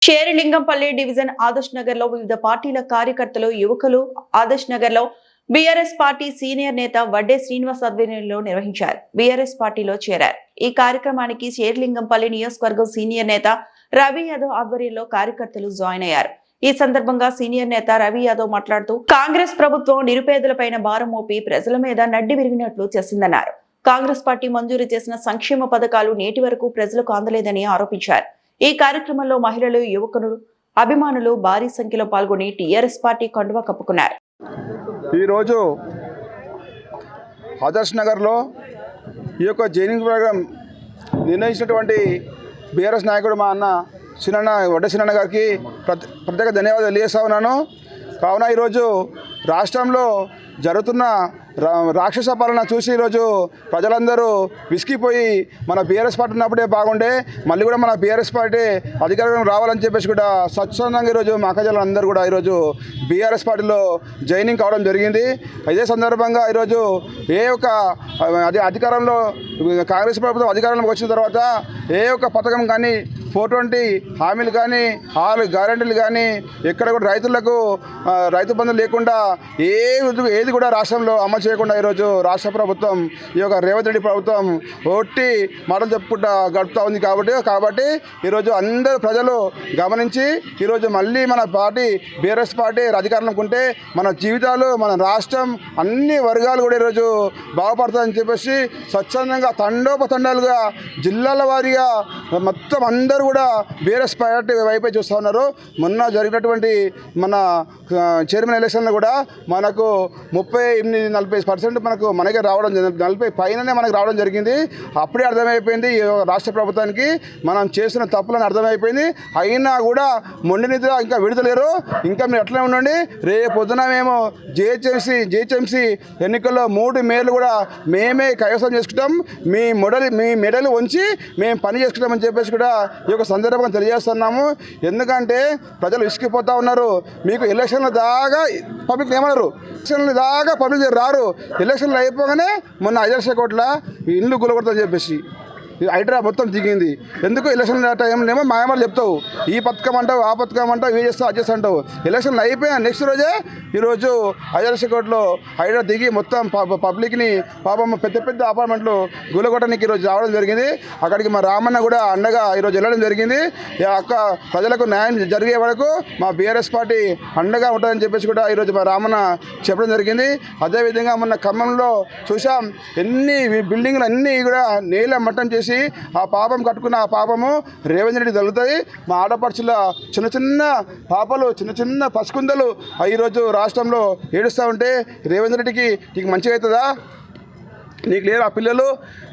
Serilingampally division Adarsh Nagar లో వివిధ పార్టీల కార్యకర్తలు యువకులు ఆదర్శ్ నగర్ లో బీఆర్ఎస్ పార్టీ సీనియర్ నేత వడ్డే శ్రీనివాస్ ఆధ్వర్యంలో నిర్వహించారు. బీఆర్ఎస్ పార్టీలో చేరారు. ఈ కార్యక్రమానికి షేర్లింగంపల్లి నియోజకవర్గం సీనియర్ నేత రవి యాదవ్ ఆధ్వర్యంలో కార్యకర్తలు జాయిన్ అయ్యారు. ఈ సందర్భంగా సీనియర్ నేత రవి యాదవ్ మాట్లాడుతూ కాంగ్రెస్ ప్రభుత్వం నిరుపేదలపైన భారం మోపి ప్రజల మీద నడ్డి విరిగినట్లు చేసిందన్నారు. కాంగ్రెస్ పార్టీ మంజూరు చేసిన సంక్షేమ పథకాలు నేటి వరకు ప్రజలకు అందలేదని ఆరోపించారు. ఈ కార్యక్రమంలో మహిళలు, యువకులు, అభిమానులు భారీ సంఖ్యలో పాల్గొని టీఆర్ఎస్ పార్టీ కండువా కప్పుకున్నారు. ఈరోజు ఆదర్శ్ నగర్లో ఈ యొక్క జైనింగ్ ప్రోగ్రాం నిర్ణయించినటువంటి బీఆర్ఎస్ నాయకుడు మా అన్న వడ్డే సినన్న గారికి ప్రత్యేక ధన్యవాదాలు తెలియజేస్తా ఉన్నాను. కావున ఈరోజు రాష్ట్రంలో జరుగుతున్న రాక్షస పాలన చూసి ఈరోజు ప్రజలందరూ విసిగిపోయి మన బీఆర్ఎస్ పార్టీ ఉన్నప్పుడే బాగుండే, మళ్ళీ కూడా మన బీఆర్ఎస్ పార్టీ అధికారంలో రావాలని చెప్పేసి కూడా స్వచ్ఛందంగా ఈరోజు మా అక్కజనులందరూ కూడా ఈరోజు బీఆర్ఎస్ పార్టీలో జాయినింగ్ కావడం జరిగింది. ఇదే సందర్భంగా ఈరోజు ఏ ఒక్క అధికారంలో కాంగ్రెస్ ప్రభుత్వం అధికారంలోకి వచ్చిన తర్వాత ఏ ఒక్క పథకం కానీ 420 హామీలు కానీ 6 గ్యారెంటీలు కానీ ఎక్కడ కూడా రైతులకు రైతు బంధు లేకుండా ఏది కూడా రాష్ట్రంలో అమలు చేయకుండా ఈరోజు రాష్ట్ర ప్రభుత్వం ఈ యొక్క రేవంత్ రెడ్డి ప్రభుత్వం ఒట్టి మాటలు చెప్పుకుంటా గడుపుతూ ఉంది. కాబట్టి ఈరోజు అందరూ ప్రజలు గమనించి ఈరోజు మళ్ళీ మన పార్టీ బీఆర్ఎస్ పార్టీ అధికారంలోకి ఉంటే మన జీవితాలు, మన రాష్ట్రం, అన్ని వర్గాలు కూడా ఈరోజు బాగుపడతాయని చెప్పేసి స్వచ్ఛందంగా తండోపతండాలుగా జిల్లాల వారీగా మొత్తం అందరూ కూడా బీఆర్ఎస్ పార్టీ వైపే చూస్తూ ఉన్నారు. మొన్న జరిగినటువంటి మన చైర్మన్ ఎలక్షన్లో కూడా మనకు 38-40% మనకే రావడం, 40 పైననే మనకు రావడం జరిగింది. అప్పుడే అర్థమైపోయింది ఈ రాష్ట్ర ప్రభుత్వానికి మనం చేసిన తప్పులని అర్థమైపోయింది. అయినా కూడా మొండి నిద్ర ఇంకా విడుదలేరు. ఇంకా మీరు అట్లనే ఉండండి. రేపు పొద్దున మేము జిహెచ్ఎంసీ ఎన్నికల్లో 3 మేయర్లు కూడా మేమే కైవసం చేసుకుంటాం, మీ మెడలు ఉంచి మేము పని చేసుకుంటామని చెప్పేసి కూడా ఈ యొక్క సందర్భంగా తెలియజేస్తున్నాము. ఎందుకంటే ప్రజలు విసిగిపోతూ ఉన్నారు. మీకు ఎలక్షన్ల దాకా పబ్లిక్ ఏమన్నారు, ఎలక్షన్ల దాకా పబ్లిక్ రారు. ఎలక్షన్లు అయిపోగానే మొన్న 5 లక్షల కోట్ల ఇల్లు గులగొడతామని చెప్పేసి హైడ్రా మొత్తం దిగింది. ఎందుకు ఎలక్షన్ టైంలో మాయమాటలు చెప్తావు, ఈ పథకం అంటావు, ఆ పథకం అంటావు, ఇవి చేస్తావు, అది చేస్తా అంటావు. ఎలక్షన్లు అయిపోయినా నెక్స్ట్ రోజే ఈరోజు 5 లక్షల కోట్లు హైడ్రా దిగి మొత్తం పబ్లిక్ని పాపం పెద్ద అపార్ట్మెంట్లు గులగొట్టడానికి ఈరోజు రావడం జరిగింది. అక్కడికి మా రామన్న కూడా అండగా ఈరోజు వెళ్ళడం జరిగింది. అక్క ప్రజలకు న్యాయం జరిగే వరకు మా బీఆర్ఎస్ పార్టీ అండగా ఉంటుందని చెప్పేసి కూడా ఈరోజు మా రామన్న చెప్పడం జరిగింది. అదేవిధంగా మొన్న ఖమ్మంలో చూసాం, ఎన్ని బిల్డింగ్లు అన్నీ కూడా నేల మట్టం చేసి ఆ పాపం కట్టుకున్న ఆ పాపము రేవంత్ రెడ్డి తగులుతుంది. మా ఆడపడుచుల చిన్న పాపలు, చిన్న పసుకుందలు ఈరోజు రాష్ట్రంలో ఏడుస్తూ ఉంటే రేవంత్ రెడ్డికి నీకు మంచిగా అవుతుందా? నీకు లేరా పిల్లలు,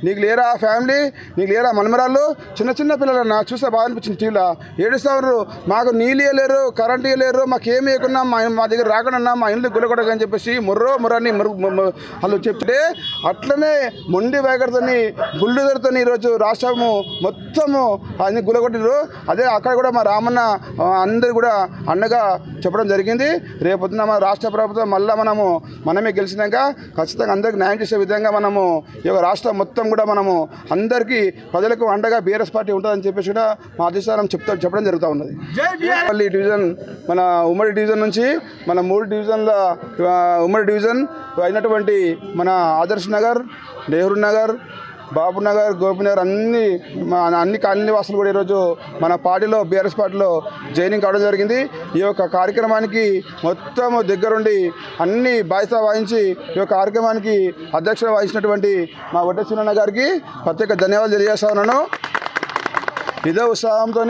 నీకు లేరా ఫ్యామిలీ, నీకు లేరా మనమరాళ్ళు? చిన్న పిల్లలు నా చూస్తే బాగా అనిపించింది. టీవీలో ఏడుస్తూ ఉన్నారు, మాకు నీళ్ళు ఇవ్వలేరు, కరెంట్ ఇవ్వలేరు, మాకేమి ఇవ్వకున్నా మా దగ్గర రాకుండా మా ఇల్లు గులగొడకని చెప్పేసి ముర్రని వాళ్ళు చెప్తే అట్లనే మొండి వైఖరితోని బుల్డోజర్తో ఈరోజు రాష్ట్రము మొత్తము అన్ని గులగొట్టారు. అదే అక్కడ కూడా మా రామన్న అందరు కూడా అండగా చెప్పడం జరిగింది. రేపొద్దున మన రాష్ట్ర ప్రభుత్వం మళ్ళీ మనమే గెలిచినాక ఖచ్చితంగా అందరికీ న్యాయం చేసే విధంగా మనము ఈ యొక్క రాష్ట్రం మొత్తం కూడా మనము అందరికీ ప్రజలకు అండగా బీఆర్ఎస్ పార్టీ ఉంటుందని చెప్పేసి కూడా మా అధిష్టానం చెప్పడం జరుగుతూ ఉన్నది. మళ్ళీ డివిజన్ మన ఉమ్మడి డివిజన్ నుంచి మన 3 డివిజన్ల ఉమ్మడి డివిజన్ అయినటువంటి మన ఆదర్శ్ నగర్, నెహ్రూ నగర్, బాబు నగర్, గోపినగర్ అన్ని కాలనీ వాసులు కూడా ఈరోజు మన పార్టీలో బీఆర్ఎస్ పార్టీలో జాయినింగ్ కావడం జరిగింది. ఈ యొక్క కార్యక్రమానికి మొత్తం దగ్గరుండి అన్ని బాధ్యత వహించి ఈ యొక్క కార్యక్రమానికి అధ్యక్షత వహించినటువంటి మా వడ్డే సినన్న గారికి ప్రత్యేక ధన్యవాదాలు తెలియజేస్తా ఉన్నాను. ఇదే ఉత్సాహంతో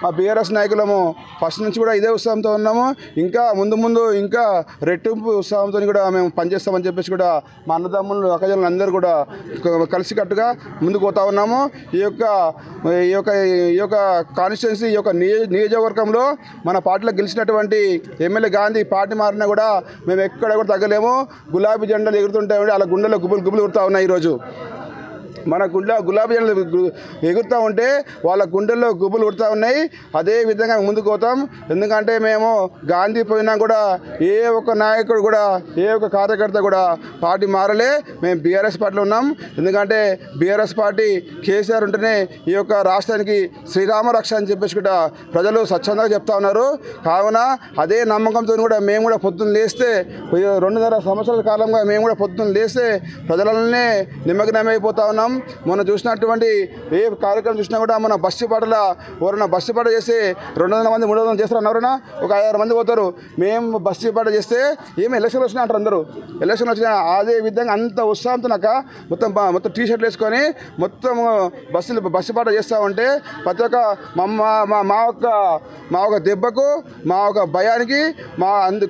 మా బీఆర్ఎస్ నాయకులము ఫస్ట్ నుంచి కూడా ఇదే ఉత్సాహంతో ఉన్నాము. ఇంకా ముందు ఇంకా రెట్టింపు ఉత్సాహంతో కూడా మేము పనిచేస్తామని చెప్పేసి కూడా మా అన్నదమ్ములు, అక్కజనులు అందరూ కూడా కలిసికట్టుగా ముందుకు పోతా ఉన్నాము. ఈ యొక్క కాన్స్టిట్యున్సీ, ఈ యొక్క నియోజకవర్గంలో మన పార్టీలో గెలిచినటువంటి ఎమ్మెల్యే గాంధీ పార్టీ మారినా కూడా మేము ఎక్కడ కూడా తగ్గలేము. గులాబీ జెండాలు ఎగురుతుంటాయి, అలా గుండెలో గుబులు గుబులు ఉడుతూ ఉన్నాయి. ఈరోజు మన గులాబీ జెండాలు ఎగురుతూ ఉంటే వాళ్ళ గుండెల్లో గుబులు ఉడుతూ ఉన్నాయి. అదే విధంగా ముందుకు పోతాం. ఎందుకంటే మేము గాంధీ పోయినా కూడా ఏ ఒక్క నాయకుడు కూడా ఏ ఒక్క కార్యకర్త కూడా పార్టీ మారలే. మేము బీఆర్ఎస్ పార్టీలో ఉన్నాం. ఎందుకంటే బీఆర్ఎస్ పార్టీ కేసీఆర్ ఉంటేనే ఈ యొక్క రాష్ట్రానికి శ్రీరామ రక్ష అని చెప్పేసి కూడా ప్రజలు స్వచ్ఛందంగా చెప్తా ఉన్నారు. కావున అదే నమ్మకంతో కూడా మేము కూడా పొద్దున్న లేస్తే 2.5 సంవత్సరాల కాలంగా మేము కూడా పొద్దున్న లేస్తే ప్రజలనే నిమగ్నమైపోతా ఉన్నాం. మొన్న చూసినటువంటి ఏ కార్యక్రమం చూసినా కూడా మన బస్సుపాటల ఎవరైనా బస్సుపాట చేస్తే 200 మంది 300 చేస్తారు అన్నారన్నా, ఒక 5-6 మంది పోతారు. మేము బస్సుపాట చేస్తే ఏమి ఎలక్షన్లు వచ్చినా అంటారు అందరూ. ఎలక్షన్లు వచ్చినా అదే విధంగా అంత ఉత్సాహంతో మొత్తం టీ షర్ట్లు వేసుకొని మొత్తం బస్సుపాట చేస్తూ ఉంటే ప్రతి ఒక్క మా ఒక దెబ్బకు మా ఒక భయానికి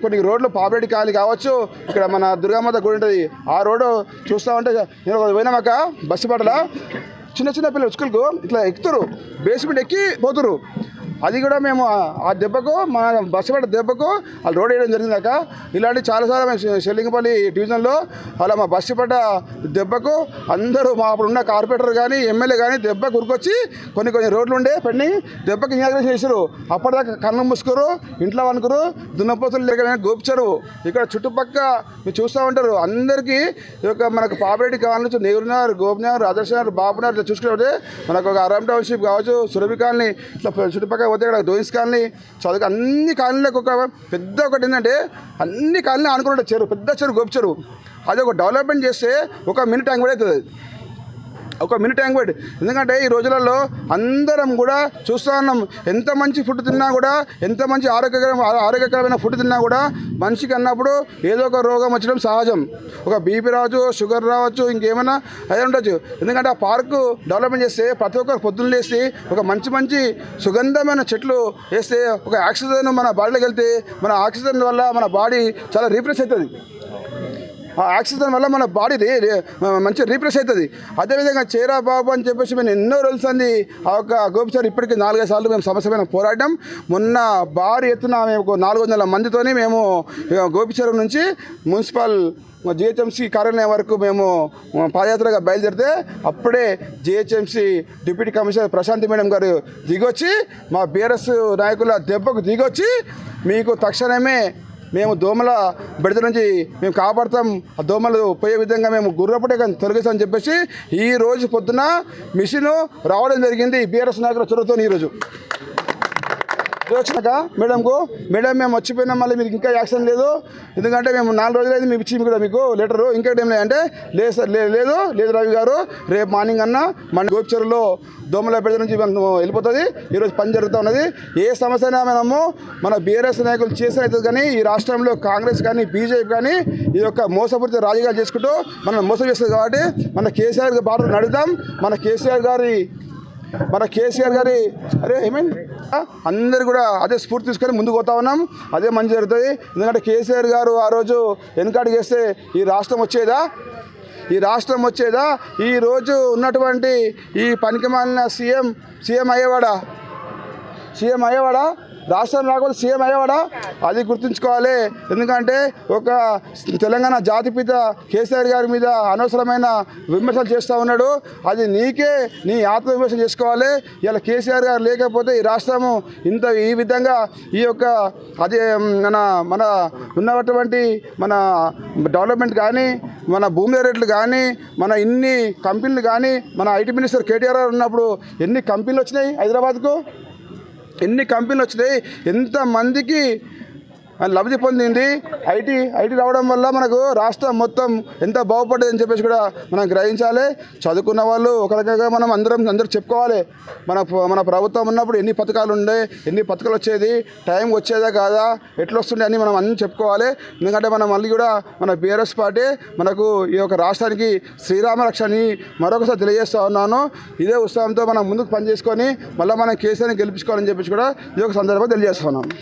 కొన్ని రోడ్లు పాపిరెడ్డి కాలనీ కావచ్చు, ఇక్కడ మన దుర్గామాత గుడి ఉంటుంది, ఆ రోడ్డు చూస్తూ ఉంటే నేను పోయినామాక బస్సుపాటలో చిన్న పిల్లలు స్కూల్కు ఇట్లా ఎక్కుతారు, బేస్మెంట్ ఎక్కి పోతురు. అది కూడా మేము ఆ దెబ్బకు మన బస్సు పడ్డ దెబ్బకు వాళ్ళు రోడ్ వేయడం జరిగిందాక. ఇలాంటి చాలాసార్లు మేము షెల్లింగపల్లి డివిజన్లో అలా మా బస్సు పడ్డ దెబ్బకు అందరూ మా అప్పుడు ఉన్న కార్పొరేటర్ కానీ ఎమ్మెల్యే కానీ దెబ్బకు ఉరికొచ్చి కొన్ని రోడ్లు ఉండే పెండింగ్ దెబ్బకి ఇనాగ్రేషన్ చేశారు. అప్పటిదాకా కన్ను ముసుకురు, ఇంట్లో వనుకురు, దున్నపోతులు లేక గోపిచారు. ఇక్కడ చుట్టుపక్క మీరు చూస్తూ ఉంటారు. అందరికీ ఈ యొక్క మనకు పాపిరెడ్డి కాలనీ నెహ్రూనగర్, గోపినగర్, ఆదర్శనగర్, బాబునగర్ ఇట్లా చూసుకుంటే మనకు ఒక అరామ్ టౌన్షిప్ కావచ్చు, సురభి కాలనీ ఇట్లా చుట్టుపక్కల పోతే ఇక్కడ దోయిస్ కాలనీ చదువు అన్ని కాలనీలకు ఒక పెద్ద ఒకటి ఏంటంటే అన్ని కాలనీ ఆనుకున్న చెరువు, పెద్ద చెరువు, గోపి చెరువు. అది ఒక డెవలప్మెంట్ చేస్తే 1 మినిట్ టైం కూడా అవుతుంది. 1 మినిట్ టైం పెట్టి. ఎందుకంటే ఈ రోజులలో అందరం కూడా చూస్తూ ఉన్నాం, ఎంత మంచి ఫుడ్ తిన్నా కూడా, ఎంత మంచి ఆరోగ్యకరమైన ఫుడ్ తిన్నా కూడా మనిషికి అన్నప్పుడు ఏదో ఒక రోగం వచ్చడం సహజం. ఒక బీపీ రావచ్చు, షుగర్ రావచ్చు, ఇంకేమైనా అదే ఉండొచ్చు. ఎందుకంటే ఆ పార్కు డెవలప్మెంట్ చేస్తే ప్రతి ఒక్కరు పొద్దున్న లేసి ఒక మంచి సుగంధమైన చెట్లు వేస్తే ఒక ఆక్సిజన్ మన బాడీలోకి వెళ్తే మన ఆక్సిజన్ వల్ల మన బాడీ చాలా రీఫ్రెష్ అవుతుంది. ఆ ఆక్సిజన్ వల్ల మన బాడీ మంచిగా రీఫ్రెష్ అవుతుంది. అదేవిధంగా చేరా బాబు అని చెప్పేసి మేము ఎన్నో రోజులు అంది ఆ యొక్క గోపిచారు ఇప్పటికీ 4-5 సార్లు మేము సమస్య పైన పోరాటం. మొన్న భారీ ఎత్తున మేము 400 మందితోని మేము గోపిచారు నుంచి మున్సిపల్ జిహెచ్ఎంసీ కార్యాలయం వరకు మేము పాదయాత్రగా బయలుదేరితే అప్పుడే GHMC deputy commissioner Prashanthi madam గారు దిగొచ్చి మా బీఆర్ఎస్ నాయకుల దెబ్బకు దిగొచ్చి మీకు తక్షణమే మేము దోమల బెడద నుంచి మేము కాపాడుతాం, ఆ దోమలు పోయే విధంగా మేము గుర్రపటే తొలగిస్తామని చెప్పేసి ఈ రోజు పొద్దున మిషన్ రావడం జరిగింది బీఆర్ఎస్ నాయకుల చొరవతో. ఈరోజు వచ్చినాక మేడం మేము వచ్చిపోయినాం, మళ్ళీ మీకు ఇంకా యాక్షన్ లేదు, ఎందుకంటే మేము 4 రోజులు అయితే మేము ఇచ్చి కూడా మీకు లెటరు ఇంకా టైం లేదంటే లేదు సార్, లేదు రవి గారు, రేపు మార్నింగ్ అన్న మన గోపిచెరులో దోమల బెడద నుంచి వెళ్ళిపోతుంది. ఈరోజు పని జరుగుతూ ఉన్నది. ఏ సమస్య అయినా మనము మన బీఆర్ఎస్ నాయకులు చేసినట్టు కానీ ఈ రాష్ట్రంలో కాంగ్రెస్ కానీ బీజేపీ కానీ ఈ యొక్క మోసపూరిత రాజకీయాలు చేసుకుంటూ మనం మోసం చేస్తుంది. కాబట్టి మన కేసీఆర్ బాధలు నడుద్దాం. మన కేసీఆర్ గారి అరే ఏమైంది అందరు కూడా అదే స్ఫూర్తి తీసుకొని ముందుకు పోతా ఉన్నాం. అదే మంచి జరుగుతుంది. ఎందుకంటే కేసీఆర్ గారు ఆ రోజు వెనకాడికి వేస్తే ఈ రాష్ట్రం వచ్చేదా? ఈరోజు ఉన్నటువంటి ఈ పనికిమాలిన సీఎం అయ్యేవాడా? రాష్ట్రం రాకపోతే సీఎం అయ్యేవాడా? అది గుర్తుంచుకోవాలి. ఎందుకంటే ఒక తెలంగాణ జాతిపిత కేసీఆర్ గారి మీద అనవసరమైన విమర్శలు చేస్తూ ఉన్నాడు. అది నీ ఆత్మవిమర్శ చేసుకోవాలి. ఇలా కేసీఆర్ గారు లేకపోతే ఈ రాష్ట్రము ఈ విధంగా ఈ యొక్క అది మన ఉన్నటువంటి మన డెవలప్మెంట్ కానీ, మన భూమి రేట్లు కానీ, మన ఇన్ని కంపెనీలు కానీ, మన ఐటీ మినిస్టర్ కేటీఆర్ ఉన్నప్పుడు ఎన్ని కంపెనీలు వచ్చినాయి హైదరాబాద్కు, ఎన్ని కంపెనీలు వచ్చినాయి, ఎంతమందికి లబ్ధి పొందింది. ఐటీ రావడం వల్ల మనకు రాష్ట్రం మొత్తం ఎంత బాగుపడ్డది అని చెప్పేసి కూడా మనం గ్రహించాలి. చదువుకున్న వాళ్ళు ఒక రకంగా మనం అందరూ చెప్పుకోవాలి. మన ప్రభుత్వం ఉన్నప్పుడు ఎన్ని పథకాలు ఉండే, ఎన్ని పథకాలు వచ్చేది, టైం వచ్చేదా కాదా, ఎట్లా వస్తుండే అని మనం అన్నీ చెప్పుకోవాలి. ఎందుకంటే మనం మళ్ళీ కూడా మన బీఆర్ఎస్ పార్టీ మనకు ఈ యొక్క రాష్ట్రానికి శ్రీరామ రక్ష అని మరొకసారి తెలియజేస్తూ ఉన్నాను. ఇదే ఉత్సాహంతో మనం ముందుకు పనిచేసుకొని మళ్ళీ మనం కేసీఆర్ని గెలిపించుకోవాలని చెప్పేసి కూడా ఈ యొక్క సందర్భంగా తెలియజేస్తున్నాను.